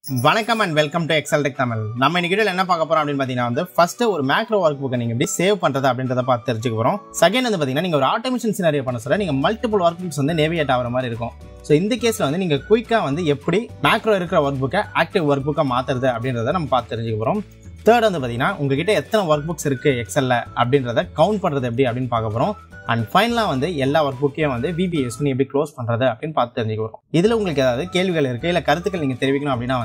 வணக்கம் and welcome to xltechtamil. நம்ம இன்னைக்கு வீடியோல என்ன பார்க்க போறோம் அப்படினு பாத்தீங்கன்னா ஃபர்ஸ்ட் ஒரு மேக்ரோ வர்க்புக்கை நீங்க எப்படி சேவ் பண்றது அப்படின்றத பார்த்து தெரிஞ்சுக்க போறோம். செகண்ட் பாத்தீங்கன்னா நீங்க ஒரு ஆட்டோமேஷன் சினாரியோ பண்ண சொல்ல நீங்க மல்டிபிள் வர்க்புக்ஸ் நேவிகேட் ஆகுற மாதிரி இருக்கும். சோ இந்த கேஸ்ல நீங்க குயிக்கா எப்படி மேக்ரோ இருக்கிற வர்க்புக்கை ஆக்டிவ் வர்க்புக்கா மாத்துறது அப்படின்றத நம்ம பார்த்து தெரிஞ்சுக்க போறோம். தேர்ட் பாத்தீங்கன்னா உங்ககிட்ட எத்தனை வர்க்புக்ஸ் இருக்கு எக்ஸல்ல அப்படின்றத கவுண்ட் பண்றது எப்படி அப்படின்னு பார்க்க போறோம். அண்ட் ஃபைனலா எல்லா ஒர்க்புக்கையும் VBA யூஸ் பண்ணி எப்படி க்ளோஸ் பண்றது அப்படின்னு பார்த்து தெரிஞ்சுக்கிறோம். இதுல உங்களுக்கு ஏதாவது கேள்விகள் இருக்கு இல்ல கருத்துக்கள் நீங்க தெரிவிக்கணும் அப்படின்னா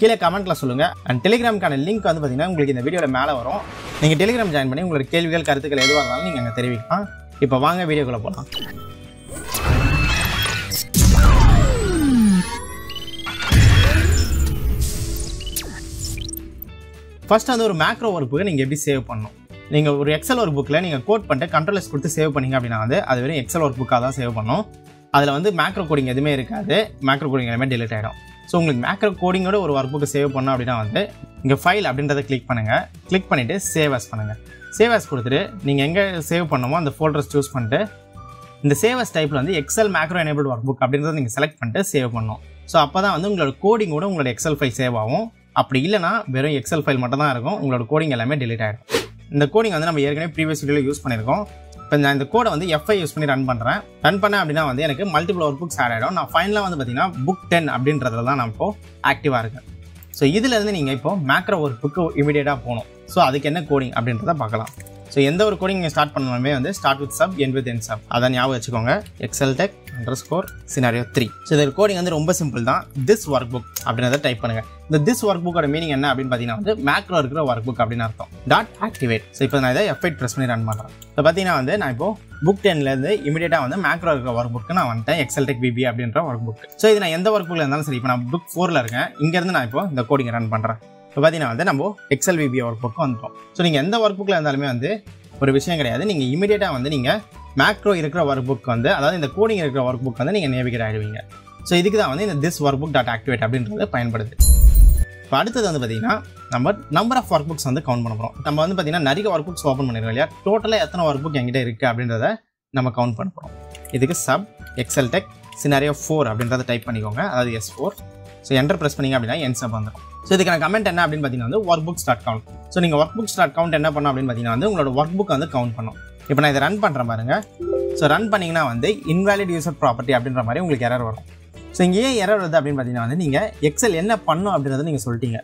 கீழே கமெண்ட்ல சொல்லுங்க. அண்ட் டெலிகிராமுக்கான லிங்க் பாத்தீங்கன்னா உங்களுக்கு இந்த வீடியோல மேல வரும். நீங்க டெலிகிராம் ஜாயின் பண்ணி உங்களோட கேள்விகள் கருத்துக்கள் எதுவாக இருந்தாலும் நீங்க அங்க தெரிவிக்கலாம். இப்போ வாங்க வீடியோக்குள்ள போலாம். ஃபர்ஸ்ட் ஒரு மேக்ரோ ஒர்க்புக்கை நீங்க எப்படி சேவ் பண்ணணும். நீங்க ஒரு எக்ஸல் ஒர்க் புக்ல நீங்க கோட் பண்ணிட்டு கண்ட்ரோல் கொடுத்து சேவ் பண்ணீங்க அப்படின்னா அது வெறும் எக்ஸல் ஒர்க் புக்காக தான் சேவ் பண்ணும். அதில் மேக்ரோ கோடிங் எதுவுமே இருக்காது. மேக்ரோ கோடிங் எல்லாமே டெலிட் ஆகிடும். ஸோ உங்களுக்கு மேக்ரோ கோடிங்கோட ஒரு ஒர்க் புக்கு சேவ் பண்ணோம் அப்படின்னா இங்கே ஃபைல் அப்படின்றத கிளிக் பண்ணுங்க. கிளிக் பண்ணிட்டு சேவ் ஆஸ் பண்ணுங்க. சேவ் ஆஸ் கொடுத்துட்டு நீங்கள் எங்கே சேவ் பண்ணணுமோ அந்த ஃபோல்டர்ஸ் சூஸ் பண்ணிட்டு இந்த சேவ் ஆஸ் டைப்பில் excel macro enable workbook அப்படின்றத நீங்கள் செலக்ட் பண்ணிட்டு சேவ் பண்ணணும். ஸோ அப்போ தான் உங்களோட கோடிங்கோட உங்களோட எக்ஸல் ஃபைல் சேவ் ஆகும். அப்படி இல்லைனா வெறும் எக்ஸல் ஃபைல் மட்டும் தான் இருக்கும். உங்களோட கோடிங் எல்லாமே டெலிட் ஆகிடும். இந்த கோடிங் நம்ம ஏற்கனவே ப்ரீவியஸ் வீடியோவில் யூஸ் பண்ணியிருக்கோம். இப்போ நான் இந்த கோடை FI யூஸ் பண்ணி ரன் பண்ணுறேன். ரன் பண்ணேன் அப்படின்னா எனக்கு மல்டிபிள் ஒர்க் புக்ஸ் ஆட் ஆகிடும். நான் ஃபைனலாக பார்த்தீங்கன்னா புக் 10 அப்படின்றதுல தான் நான் இப்போ ஆக்டிவாக இருக்கேன். ஸோ இதுலேருந்து நீங்கள் இப்போ மேக்ரோ ஒர்க் புக்கு இமீடியட்டாக போகணும். ஸோ அதுக்கு என்ன கோடிங் அப்படின்றத பார்க்கலாம். ஸோ எந்த ஒரு கோடிங் நீங்கள் ஸ்டார்ட் பண்ணணுமே start with sub end with N sub அதான் ஞாபகம் வச்சுக்கோங்க. xltech_scenario 3. ஸோ இந்த கோடிங் ரொம்ப சிம்பிள் தான். திஸ் ஒர்க் புக் அப்படின்றத டைப் பண்ணுங்க. இந்த திஸ் ஒர்க் புக்கோட மீனிங் என்ன அப்படின்னு பார்த்தீங்கன்னா மேக்ரோ இருக்கிற ஒர்க் புக் அப்படின்னு அர்த்தம். .activate. ஸோ இப்போ நான் இதை F8 ப்ரெஸ் பண்ணி ரன் பண்ணுறேன். இப்போ பார்த்தீங்கன்னா நான் இப்போ புக் 10லேருந்து இமீடியட்டாக மேக்ரோ இருக்கிற ஒர்க் புக்கு நான் வந்துட்டேன். xltech VBA அப்படின்ற ஒர்க் புக். ஸோ இது நான் எந்த ஒர்க் புக்கில் இருந்தாலும் சரி. இப்போ நான் புக் 4ல் இருக்கேன். இங்கேருந்து நான் இப்போ இந்த கோடிங் ரன் பண்ணுறேன். இப்போ பார்த்தீங்கன்னா நம்ம எக்ஸல் VBA ஒர்க் புக்கு வந்துட்டோம். ஸோ நீங்கள் எந்த ஒர்க் புக்கில் இருந்தாலுமே ஒரு விஷயம் கிடையாது. நீங்கள் இமீடியட்டாக நீங்கள் மேக்ரோ இருக்கிற ஒர்க் புக் அதாவது இந்த கோடிங் இருக்கிற ஒர்க் புக் நீங்கள் நேவிகேட் ஆகிடுவீங்க. ஸோ இதுக்கு தான் இந்த ThisWorkbook.Activate அப்படின்றது பயன்படுது. இப்போ அடுத்தது பார்த்தீங்கன்னா நம்ம number of workbooks count பண்ண போகிறோம். நம்ம பார்த்தீங்கன்னா நிறைய ஒர்க் புக்ஸ் ஓப்பன் பண்ணிருக்கோம் இல்லையா. டோட்டலாக எத்தனை ஒர்க் புக் என்கிட்ட இருக்குது அப்படின்றத நம்ம கவுண்ட் பண்ண போகிறோம். இதுக்கு சப் xltech scenario 4 அப்படின்றத டைப் பண்ணிக்கோங்க. அதாவது S4. ஸோ என்டர் ப்ரெஸ் பண்ணிங்க அப்படின்னா என் சப் வந்துடும். ஸோ இதுக்கான கமெண்ட் என்ன அப்படின்னு பார்த்தீங்கன்னா Workbooks.Count. ஸோ நீங்கள் Workbooks.Count என்ன பண்ணணும் அப்படின்னு பார்த்தீங்கன்னா உங்களோட ஒர்க் புக் கவுண்ட் பண்ணும். இப்போ நான் இதை ரன் பண்ணுற பாருங்க. ஸோ ரன் பண்ணிங்கன்னா இன்வாலிட் யூசர் ப்ராப்பர்ட்டி அப்படின்ற மாதிரி உங்களுக்கு எரர் வரும். ஸோ இங்கே ஏன் எரர் வருது அப்படின்னு பார்த்தீங்கன்னா நீங்கள் எக்ஸல் என்ன பண்ணும் அப்படின்றத நீங்கள் சொல்லிட்டீங்க.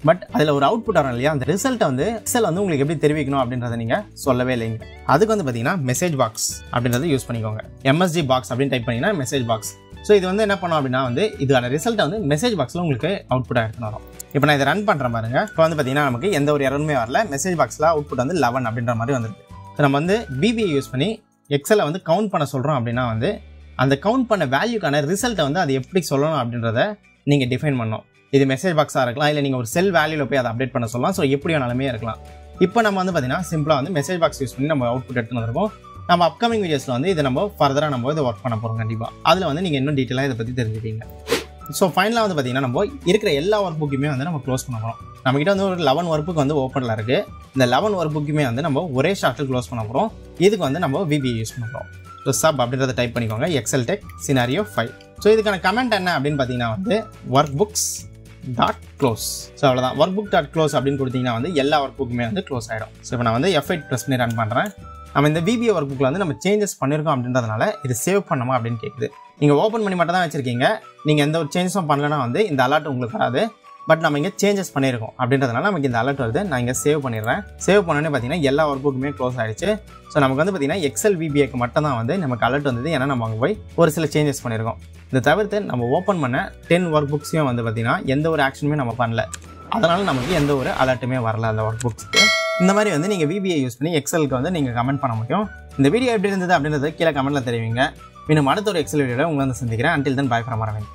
பட் அதில் ஒரு அவுட்புட் வரும் இல்லையா. அந்த ரிசல்ட்டை எக்ஸல் உங்களுக்கு எப்படி தெரிவிக்கணும் அப்படின்றத நீங்கள் சொல்லவே இல்லைங்க. அதுக்கு பார்த்தீங்கன்னா MsgBox அப்படின்றத யூஸ் பண்ணிக்கோங்க. MsgBox அப்படின்னு டைப் பண்ணிங்கன்னா MsgBox. ஸோ இது என்ன பண்ணோம் அப்படின்னா இதுக்கான ரிசல்ட்டை MsgBoxல உங்களுக்கு அவுட்புட்டாக எடுத்துன்னு வரும். இப்போ நான் இதை ரன் பண்ணுறேன் பாருங்க. இப்போ பார்த்தீங்கன்னா நமக்கு எந்த ஒரு எரருமே வரல. MsgBoxல அவுட்புட் 11 அப்படின்ற மாதிரி வந்துருக்கு. ஸோ நம்ம VBA யூஸ் பண்ணி எக்ஸலை கவுண்ட் பண்ண சொல்கிறோம் அப்படின்னா அந்த கவுண்ட் பண்ண வேல்யூக்கான ரிசல்ட்டை அது எப்படி சொல்லணும் அப்படின்றத நீங்கள் டிஃபைன் பண்ணணும். இது MsgBoxாக இருக்கலாம், இல்லை நீங்கள் ஒரு செல் வேல்யூவில் போய் அதை அப்டேட் பண்ண சொல்லலாம். ஸோ எப்படி வேணாலுமே இருக்கலாம். இப்போ நம்ம பார்த்தீங்கன்னா சிம்பிளாக MsgBox யூஸ் பண்ணி நம்ம அவுட்புட் எடுத்துன்னு வந்திருக்கோம். நம்ம அப்கமிங் வீடியோஸில் இதை நம்ம ஃபர்தராக இதை ஒர்க் பண்ண போகிறோம் கண்டிப்பாக. அதில் நீங்கள் இன்னும் டீட்டெயிலாக இதை பற்றி தெரிஞ்சுப்பீங்க. ஸோ ஃபைனலாக பார்த்தீங்கன்னா நம்ம இருக்கிற எல்லா ஒர்க் புக்குமே நம்ம க்ளோஸ் பண்ண போகிறோம். நம்மகிட்ட ஒரு 11 ஒர்க் புக் ஓப்பனில் இருக்குது. இந்த 11 ஒர்க் புக்குமே நம்ம ஒரே ஷார்ட்டில் க்ளோஸ் பண்ண போகிறோம். இதுக்கு நம்ம VBA யூஸ் பண்ண போகிறோம். ஸோ சப் அப்படின்றத டைப் பண்ணிக்கோங்க. xltech scenario 5. ஸோ இதுக்கான கமெண்ட் என்ன அப்படின்னு பார்த்தீங்கன்னா Workbooks.Close. ஸோ அவ்வளோதான். Workbook.Close அப்படின்னு கொடுத்தீங்கன்னா எல்லா ஒர்க் புக்குமே க்ளோஸ் ஆகிடும். ஸோ இப்போ நான் F8 ப்ரெஸ் பண்ணி ரன் பண்ணுறேன். நம்ம இந்த VBA ஒர்க் புக்கில் நம்ம சேஞ்சஸ் பண்ணியிருக்கோம் அப்படின்றதுனால இது சேவ் பண்ணணுமா அப்படின்னு கேட்குது. நீங்கள் ஓப்பன் பண்ணி மட்டும் தான் வச்சுருக்கீங்க. நீங்கள் எந்த ஒரு சேஞ்சஸும் பண்ணலன்னா இந்த அலர்ட் உங்களுக்கு வராது. பட் நம்ம இங்கே சேஞ்சஸ் பண்ணியிருக்கோம் அப்படின்றதுனால நமக்கு இந்த அலர்ட் வருது. நான் இங்கே சேவ் பண்ணிடுறேன். சேவ் பண்ணோன்னே பார்த்தீங்கன்னா எல்லா ஒர்க் புக்குமே க்ளோஸ் ஆகிடுச்சு. ஸோ நமக்கு பார்த்தீங்கன்னா எக்ஸல் VBAக்கு மட்டும் தான் நமக்கு அலர்ட் வந்தது. ஏன்னா நம்ம அங்கே போய் ஒரு சில சேஞ்சஸ் பண்ணியிருக்கோம். இதை தவிர்த்து நம்ம ஓப்பன் பண்ண 10 ஒர்க் புக்ஸையும் பார்த்தீங்கன்னா எந்த ஒரு ஆக்ஷனுமே நம்ம பண்ணல. அதனால் நமக்கு எந்த ஒரு அலர்ட்டுமே வரல அந்த ஒர்க் புக்ஸ்க்கு. இந்த மாதிரி நீங்கள் VBA யூஸ் பண்ணி எக்ஸலுக்கு நீங்கள் கமெண்ட் பண்ண முடியும். இந்த வீடியோ எப்படி இருந்தது அப்படின்றத கீழே கமெண்ட்டில் தெரிவிங்க. இன்னும் அடுத்த ஒரு எக்ஸல் வீடியோவில் உங்களை சந்திக்கிறேன். Until then, bye from Aravind.